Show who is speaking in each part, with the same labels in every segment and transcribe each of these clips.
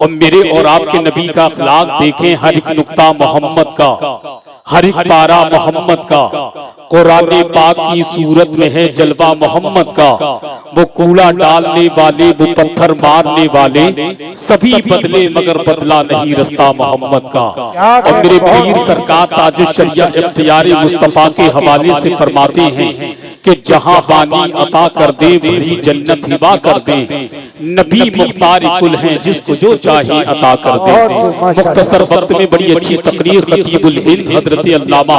Speaker 1: और मेरे और आपके नबी का अखलाक देखें, हर एक नुक्ता मोहम्मद का, हर एक पारा मोहम्मद का, कुरान पाक की सूरत में है जलवा मोहम्मद का। वो कूड़ा डालने वाले, वो पत्थर मारने वाले सभी बदले मगर बदला नहीं रास्ता मोहम्मद का। और मेरे पीर सरकार ताजुश शरिया इख्तियार मुस्तफा के हवाले से फरमाते हैं कि जहां बानी अता कर दे भरी जन्नत हिबा कर दे, नबी मुख्तार कुल हैं जिसको जो चाहे अता कर दे। मुख्तसर वक्त में बड़ी अच्छी तकरीर खतीबुल हिंद हजरत अल्लामा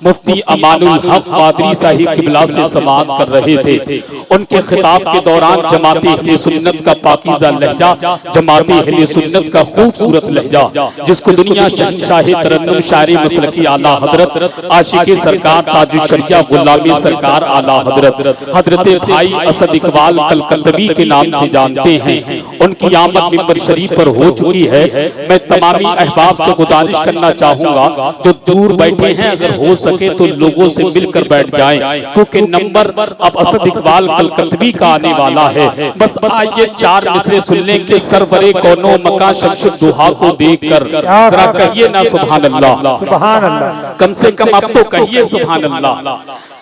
Speaker 1: मुफ्ती अमानुल हक कादरी साहिब किबला से समाअत कर रहे थे। उनके खिताब के दौरान जमाते अहले सुन्नत का पाकीज़ा लहजा, जमाते अहले सुन्नत का खूबसूरत लहजा, जिसको दुनिया शहंशाह तरन्नुम शायरी मसलकी आला हजरत आशिक़े सरकार ताजुश शरिया गुलामी सरकार आला हजरत हजरत भाई असद इकबाल कलकत्तवी के नाम से जानते हैं। उनकी आमद मिंबर शरीफ पर हो चुकी है। मैं तमामी अहबाब से गुजारिश करना चाहूंगा जो दूर बैठे हैं, अगर हो सके तो लोगों से मिलकर बैठ जाएं, क्योंकि नंबर अब असद इकबाल कलकत्तवी का आने वाला है। बस आइए चार मिसरे सुन लें कि सरवरे कौनो मका शमशुद दुहा को देखकर जरा कहिए ना सुभान अल्लाह, सुभान अल्लाह। कम से कम अब तो कहिए सुभान अल्लाह।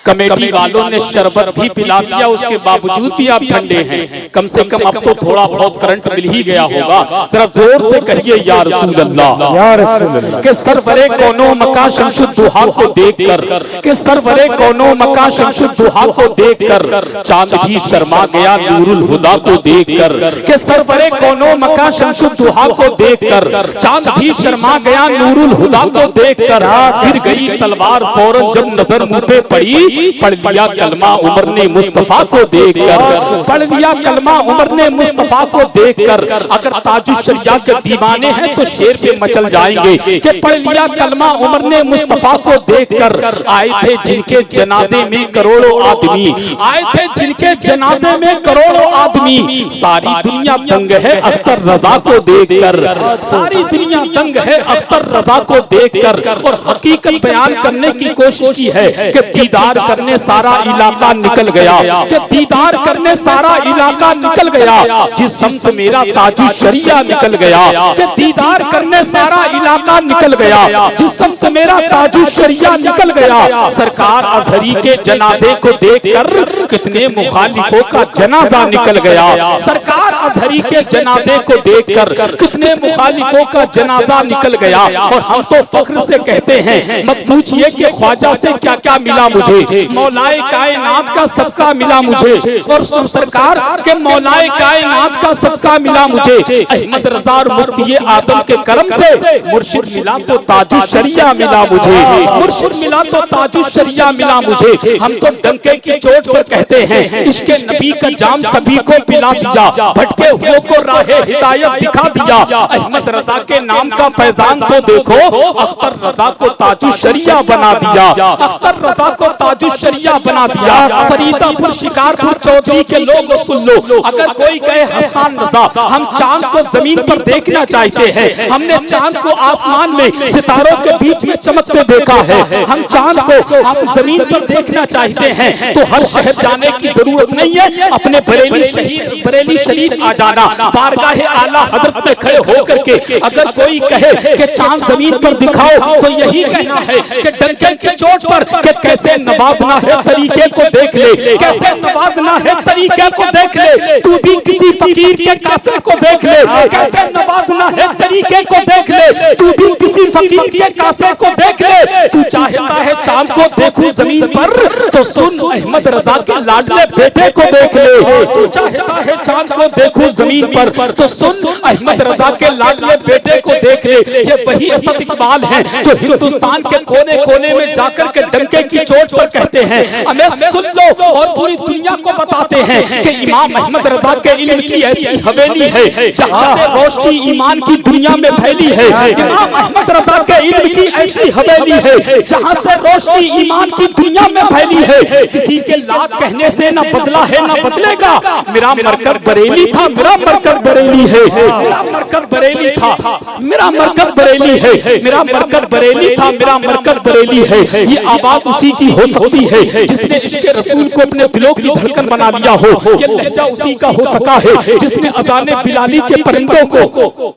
Speaker 1: कमेटी वालों ने शरबत भी पिला दिया, उसके बावजूद भी आप ठंडे हैं। कम से कम अब तो थोड़ा बहुत करंट मिल ही गया होगा। जरा जोर से कहिए या रसूल अल्लाह, या रसूल अल्लाह। के सरवरे कौनो मका शमशुद दुहा को देखकर, के सरवरे कौनो मका शमशुद दुहा को देखकर चांद भी शर्मा गया नूरुल हुदा को देखकर। के सरवरे कौनो मका शमशुद दुहा को देखकर चांद भी शर्मा गया नूरुल हुदा को देखकर। फिर गई तलवार फौरन जब नजर मुंह पे पड़ी, पढ़ लिया कलमा उमर ने मुस्तफा को देखकर, पढ़ लिया कलमा उमर ने मुस्तफा को देखकर। अगर ताजुश शरिया के दीवाने हैं तो शेर पे मचल जाएंगे कि पढ़ लिया कलमा उमर ने मुस्तफा को देखकर। आए थे जिनके जनाजे में करोड़ों आदमी, आए थे जिनके जनाजे में करोड़ों आदमी। सारी दुनिया दंग है अख्तर रजा को देखकर, सारी दुनिया दंग है अख्तर रजा को देखकर। और हकीकत बयान करने की कोशिश की है कि दीदार करने सारा इलाका निकल गया, कि दीदार करने सारा इलाका निकल गया। जिस समत मेरा ताजुश शरिया निकल गया, कि दीदार करने सारा इलाका निकल गया। जिस समत मेरा ताजुश शरिया निकल गया। सरकार अजहरी के जनाजे को देखकर कितने मुखालिफों का जनाजा निकल गया। सरकार अजहरी के जनाजे को देखकर कितने मुखालिफों का जनाजा निकल गया। और हम तो फख्र से कहते हैं, मत पूछिए कि ख्वाजा से क्या क्या मिला मुझे, मौलाए कायनात का सबका मिला मुझे। और सरकार के मौलाए कायनात का सबका मिला मुझे। अहमद रजा और मुफ्ती आजम के करम से मुर्शिद मिला तो ताजुश शरिया मिला मुझे, मुर्शिद मिला तो ताजुश शरिया मिला मुझे। हम तो डंके की चोट पर कहते हैं, इसके नबी का जाम सभी को पिला दिया, भटके हुए को राहे हिदायत दिखा दिया। अहमद रजा के नाम का फैजान तो देखो, अख्तर रजा को ताजुश शरिया बना दिया, अख्तर रजा को ताजुश शरिया बना दिया। फरीदापुर शिकारपुर चौधरी के लोग सुन लो, अगर कोई कहे हसन रजा, हम चांद को जमीन पर देखना चाहते हैं। हमने चांद को आसमान में सितारों के बीच में चमकते देखा है। हम चांद को आप जमीन पर देखना चाहते हैं तो हर शहर जाने की जरूरत नहीं है, अपने बरेली शरीफ आ जाना। बारगाह आला हजरत में खड़े होकर के अगर कोई कहे कि चांद जमीन पर दिखाओ तो यही कहना है कि डंके की चोट पर कि कैसे नवाजना है तरीके को देख ले, कैसे नवाजना है तरीके को देख ले। तू भी किसी फकीर के कासे को देख ले, कैसे नवाजना है तरीके को देख ले। तू भी किसी फकीर के कासे को देख ले। तू चाहता है चांद को देखूं जमीन पर तो सुन अहमद रजा के लाडले बेटे को देख ले। तू चाहता है चांद को देखूं जमीन पर तो सुन अहमद रजा के लाडले बेटे को देख ले। ये वही असद इकबाल है जो हिंदुस्तान के कोने कोने में जाकर के डंके की चोट पर कहते हैं, हमें सुन लो और पूरी दुनिया को बताते हैं कि इमाम अहमद रजा के इल्म की ऐसी हवेली है जहां से रोशनी ईमान की दुनिया मदीना में फैली है। इमाम अहमद रजा के इल्म की ऐसी हवेली है जहां से रोशनी ईमान की दुनिया में फैली है। किसी के लाख कहने से न बदला है न बदलेगा। मेरा मरकज बरेली था, मेरा मरकज बरेली है, मेरा मरकज बरेली था, मेरा मरकज बरेली है, मेरा मरकज बरेली था, मेरा मरकज बरेली है। ये आवाज उसी की हो सकती है जिसने इश्क रसूल को अपने दिलों की धड़कन बना लिया हो। ये लहजा उसी का हो सका है जिसने अज़ाने बिलाली के परिंदों को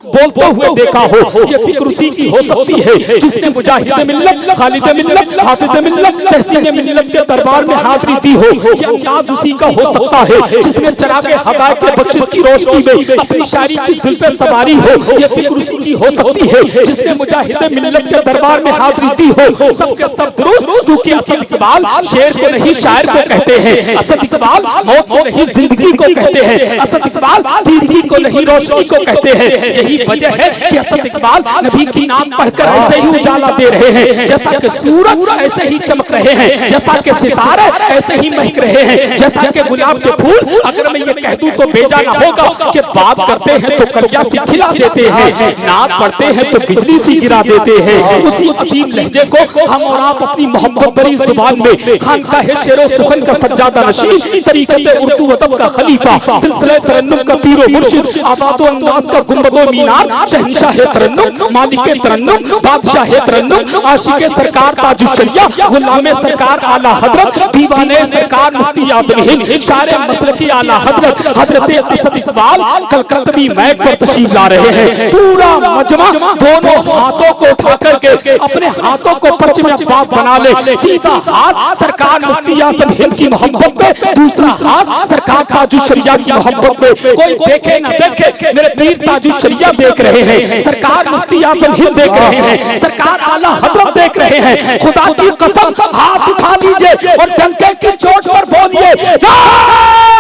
Speaker 1: बोलते हुए देखा हो। ये फिक्र उसी की हो सकती है जिसने मुजाहिद मिल्लत, खालिद मिल्लत, हाफिज मिल्लत, तहसीन मिल्लत के दरबार में हाजिरी दी हो। ये अंदाज उसी का हो सकता है जिसने चरागे हदायत के बख्शिश की रोशनी में अपनी शायरी की जुल्फे सवारी हो। ये फिक्र उसी की हो सकती है जिसने मुजाहिद मिल्लत के दरबार में हाजिरी दी हो। सबके सब दुरुस्त, क्योंकि असद इकबाल शेर को नहीं शायर को कहते हैं, असद इकबाल मौत को नहीं जिंदगी को कहते हैं, असद इकबाल दीदगी को नहीं रोशनी को कहते हैं। यही वजह है कि असद इकबाल नबी की नाम पढ़कर ऐसे ही उजाला दे रहे हैं, जैसा कि सूरज ऐसे ही चमक रहे हैं, जैसा कि सितारे ऐसे ही महक रहे हैं, जैसा कि गुलाब के फूल। अगर मैं ये कह दूं तो बेजा ना होगा कि बात करते हैं तो कलिया सी खिला देते हैं, नात पढ़ते हैं तो बिजली सी गिरा देते हैं। उसी अजीम लहजे को हम और आप अपनी मोहब्बत भरी जुबान में खानकाह शेरो सुखन का सज्जादा नशीन, तरीक़त उर्दू अदब का खलीफा, सिलसिले तरन्नुम का पीरो मुर्शिद, आवाज़ो अंदाज़ का गुंबदो मीनार, शहंशाह तरन्नुम, मालिक तरन्नुम, बादशाह तरन्नुम, आशिक सरकार ताजुश शरिया, गुलाम सरकार आला हजरत, दीवाने सरकार मुफ्ती आज़म हिंद, शायर मसलकी आला हजरत हजरत असद इकबाल कलकत्ती मैक पर तशरीफ ला रहे हैं। पूरा मजमा दोनों हाथों को उठा करके अपने हाथों को परचम अब्बास बना ले। सीधा हाथ सरकार मुफ्ती आज़म हिंद की मोहब्बत पे, दूसरा हाथ सरकार ताजुश शरिया की मोहब्बत पे। कोई देखे ना देखे, मेरे पीर ताजुश शरिया देख रहे हैं, सरकार मुफ्ती आज़म हिंद देख रहे हैं, सरकार आला हजरत देख रहे हैं। खुदा की कसम हाथ उठा लीजिए और डंके की चोट पर बोलिए नारे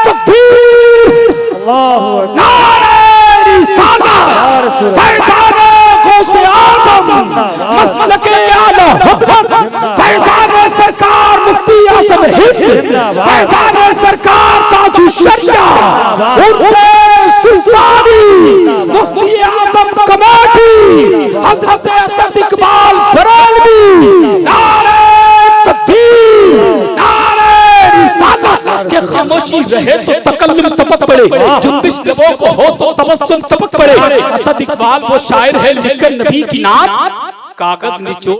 Speaker 1: तकबीर, नारे रिसालत, फैज़ान गौसे आज़म, मसलके आला हजरत, फैज़ान सरकार मुफ्ती आज़म हिंद, फैज़ान सरकार ताजुश शरिया, उर्फ़े सुल्तानी मुफ्ती आज़म कमेटी हजरत असद इकबाल बरेलवी। नारे तकबीर, नारे रिसालत। के खामोशी रहे तो तकल्लुम तपक पड़े, जुम्बिश लबों को हो तो तबस्सुम तपक पड़े। असद इकबाल वो शायर है लिखकर नबी की नात, कागज निचोड़